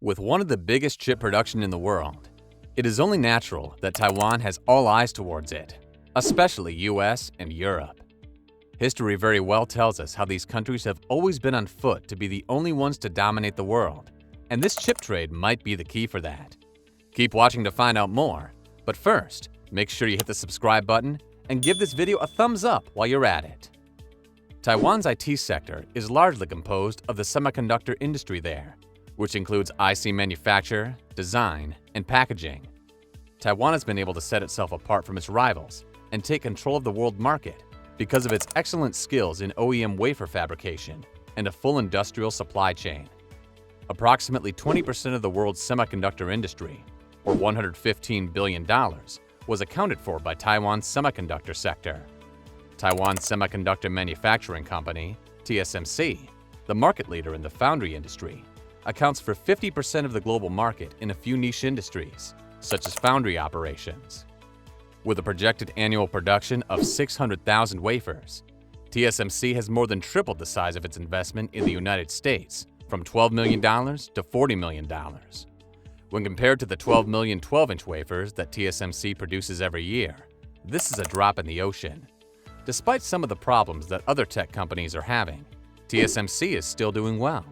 With one of the biggest chip production in the world, it is only natural that Taiwan has all eyes towards it, especially US and Europe. History very well tells us how these countries have always been on foot to be the only ones to dominate the world, and this chip trade might be the key for that. Keep watching to find out more, but first, make sure you hit the subscribe button and give this video a thumbs up while you're at it. Taiwan's IT sector is largely composed of the semiconductor industry there, which includes IC manufacture, design, and packaging. Taiwan has been able to set itself apart from its rivals and take control of the world market because of its excellent skills in OEM wafer fabrication and a full industrial supply chain. Approximately 20% of the world's semiconductor industry, or $115 billion, was accounted for by Taiwan's semiconductor sector. Taiwan Semiconductor Manufacturing Company, TSMC, the market leader in the foundry industry, accounts for 50% of the global market in a few niche industries, such as foundry operations. With a projected annual production of 600,000 wafers, TSMC has more than tripled the size of its investment in the United States from $12 million to $40 million. When compared to the 12 million 12-inch wafers that TSMC produces every year, this is a drop in the ocean. Despite some of the problems that other tech companies are having, TSMC is still doing well.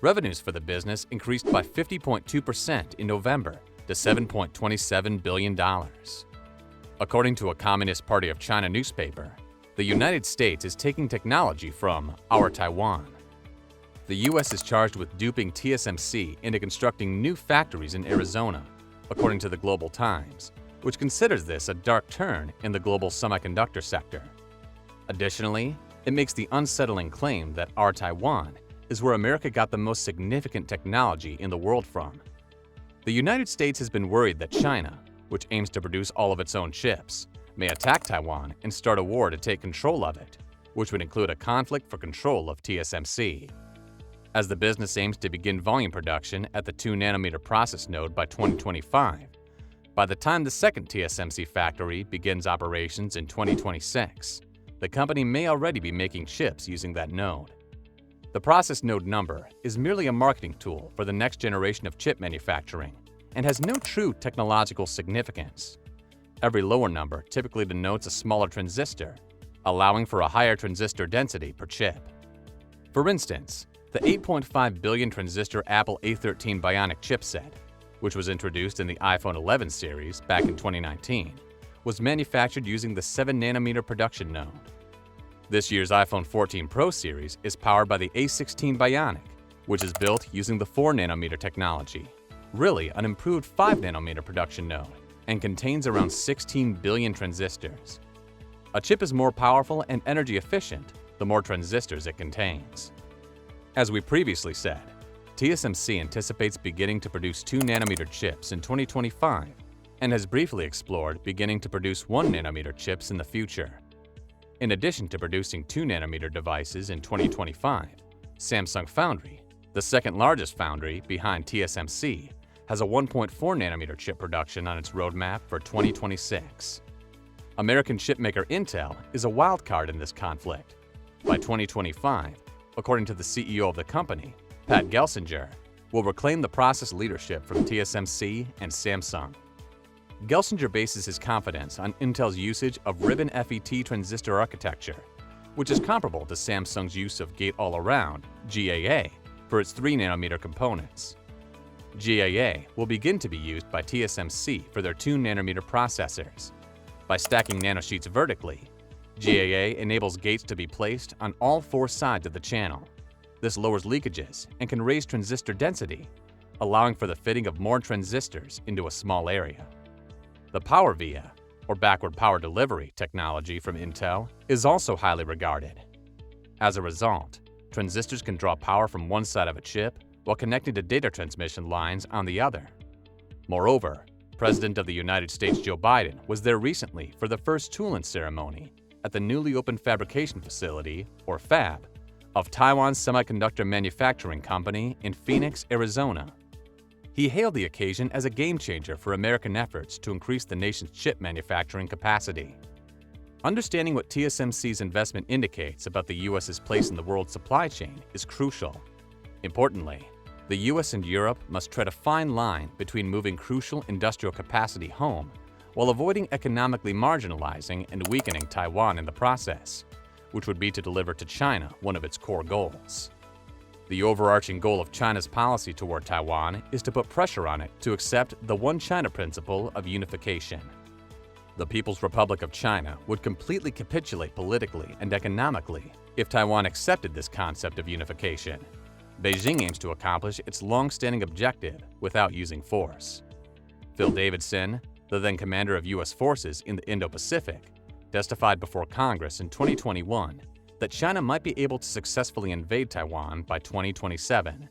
Revenues for the business increased by 50.2% in November to $7.27 billion. According to a Communist Party of China newspaper, the United States is taking technology from our Taiwan. The U.S. is charged with duping TSMC into constructing new factories in Arizona, according to the Global Times, which considers this a dark turn in the global semiconductor sector. Additionally, it makes the unsettling claim that our Taiwan is where America got the most significant technology in the world from. The United States has been worried that China, which aims to produce all of its own chips, may attack Taiwan and start a war to take control of it, which would include a conflict for control of TSMC. As the business aims to begin volume production at the 2-nanometer process node by 2025, by the time the second TSMC factory begins operations in 2026, the company may already be making chips using that node. The process node number is merely a marketing tool for the next generation of chip manufacturing and has no true technological significance. Every lower number typically denotes a smaller transistor, allowing for a higher transistor density per chip. For instance, the 8.5 billion transistor Apple A13 Bionic chipset, which was introduced in the iPhone 11 series back in 2019, was manufactured using the 7-nanometer production node. This year's iPhone 14 Pro series is powered by the A16 Bionic, which is built using the 4-nanometer technology, really an improved 5-nanometer production node, and contains around 16 billion transistors. A chip is more powerful and energy efficient the more transistors it contains. As we previously said, TSMC anticipates beginning to produce 2-nanometer chips in 2025 and has briefly explored beginning to produce 1-nanometer chips in the future. In addition to producing 2-nanometer devices in 2025, Samsung Foundry, the second largest foundry behind TSMC, has a 1.4-nanometer chip production on its roadmap for 2026. American chipmaker Intel is a wild card in this conflict. By 2025, according to the CEO of the company, Pat Gelsinger, will reclaim the process leadership from TSMC and Samsung. Gelsinger bases his confidence on Intel's usage of ribbon FET transistor architecture, which is comparable to Samsung's use of Gate-All-Around (GAA) for its 3-nanometer components. GAA will begin to be used by TSMC for their 2-nanometer processors. By stacking nanosheets vertically, GAA enables gates to be placed on all 4 sides of the channel. This lowers leakages and can raise transistor density, allowing for the fitting of more transistors into a small area. The Power Via, or backward power delivery technology from Intel, is also highly regarded. As a result, transistors can draw power from one side of a chip while connecting to data transmission lines on the other. Moreover, President of the United States Joe Biden was there recently for the first tool-in ceremony at the newly opened fabrication facility, or fab, of Taiwan Semiconductor Manufacturing Company in Phoenix, Arizona. He hailed the occasion as a game-changer for American efforts to increase the nation's chip manufacturing capacity. Understanding what TSMC's investment indicates about the U.S.'s place in the world's supply chain is crucial. Importantly, The US and Europe must tread a fine line between moving crucial industrial capacity home while avoiding economically marginalizing and weakening Taiwan in the process, which would be to deliver to China one of its core goals. The overarching goal of China's policy toward Taiwan is to put pressure on it to accept the One China principle of unification. The People's Republic of China would completely capitulate politically and economically if Taiwan accepted this concept of unification. Beijing aims to accomplish its long-standing objective without using force. Phil Davidson, the then commander of U.S. forces in the Indo-Pacific, testified before Congress in 2021 that China might be able to successfully invade Taiwan by 2027.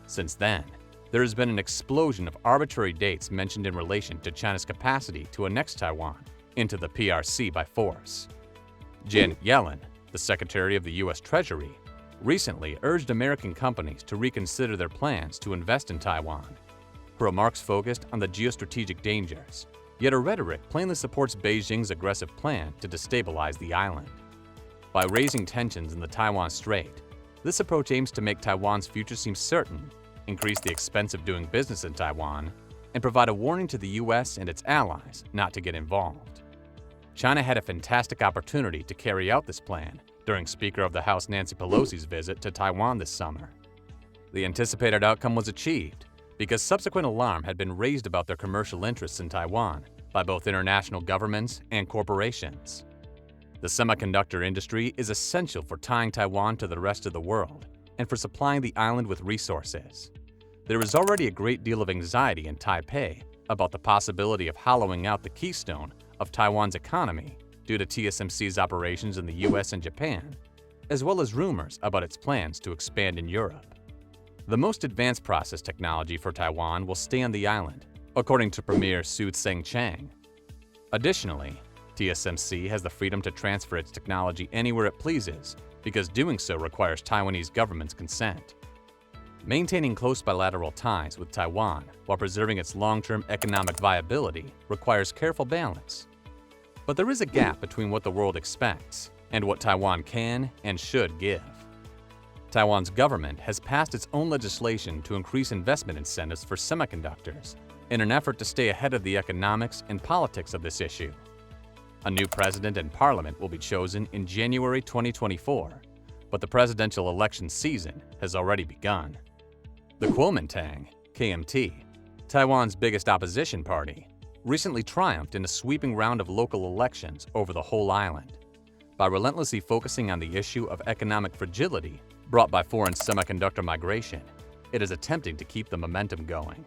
Since then, there has been an explosion of arbitrary dates mentioned in relation to China's capacity to annex Taiwan into the PRC by force. Janet Yellen, the Secretary of the U.S. Treasury, recently urged American companies to reconsider their plans to invest in Taiwan. Her remarks focused on the geostrategic dangers, yet her rhetoric plainly supports Beijing's aggressive plan to destabilize the island. By raising tensions in the Taiwan Strait, this approach aims to make Taiwan's future seem certain, increase the expense of doing business in Taiwan, and provide a warning to the U.S. and its allies not to get involved. China had a fantastic opportunity to carry out this plan during Speaker of the House Nancy Pelosi's visit to Taiwan this summer. The anticipated outcome was achieved because subsequent alarm had been raised about their commercial interests in Taiwan by both international governments and corporations. The semiconductor industry is essential for tying Taiwan to the rest of the world and for supplying the island with resources. There is already a great deal of anxiety in Taipei about the possibility of hollowing out the keystone of Taiwan's economy due to TSMC's operations in the US and Japan, as well as rumors about its plans to expand in Europe. The most advanced process technology for Taiwan will stay on the island, according to Premier Su Tseng-Chang. Additionally, TSMC has the freedom to transfer its technology anywhere it pleases because doing so requires Taiwanese government's consent. Maintaining close bilateral ties with Taiwan while preserving its long-term economic viability requires careful balance. But there is a gap between what the world expects and what Taiwan can and should give. Taiwan's government has passed its own legislation to increase investment incentives for semiconductors in an effort to stay ahead of the economics and politics of this issue. A new president and parliament will be chosen in January 2024, but the presidential election season has already begun. The Kuomintang, KMT, Taiwan's biggest opposition party, recently triumphed in a sweeping round of local elections over the whole island. By relentlessly focusing on the issue of economic fragility brought by foreign semiconductor migration, it is attempting to keep the momentum going.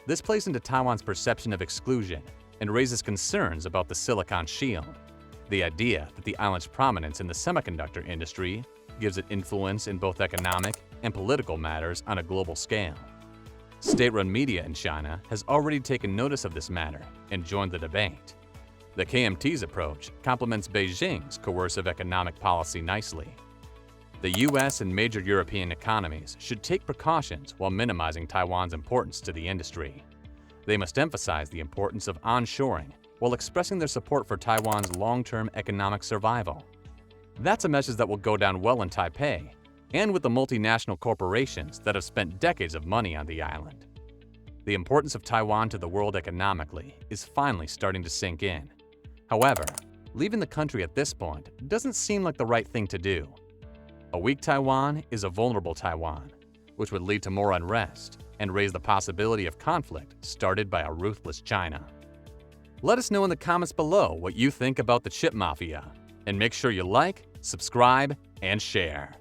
This plays into Taiwan's perception of exclusion and raises concerns about the Silicon Shield, the idea that the island's prominence in the semiconductor industry gives it influence in both economic and political matters on a global scale. State-run media in China has already taken notice of this matter and joined the debate. The KMT's approach complements Beijing's coercive economic policy nicely. The US and major European economies should take precautions while minimizing Taiwan's importance to the industry. They must emphasize the importance of onshoring while expressing their support for Taiwan's long-term economic survival. That's a message that will go down well in Taipei and with the multinational corporations that have spent decades of money on the island. The importance of Taiwan to the world economically is finally starting to sink in. However, leaving the country at this point doesn't seem like the right thing to do. A weak Taiwan is a vulnerable Taiwan, which would lead to more unrest and raise the possibility of conflict started by a ruthless China. Let us know in the comments below what you think about the chip mafia, and make sure you like, subscribe, and share.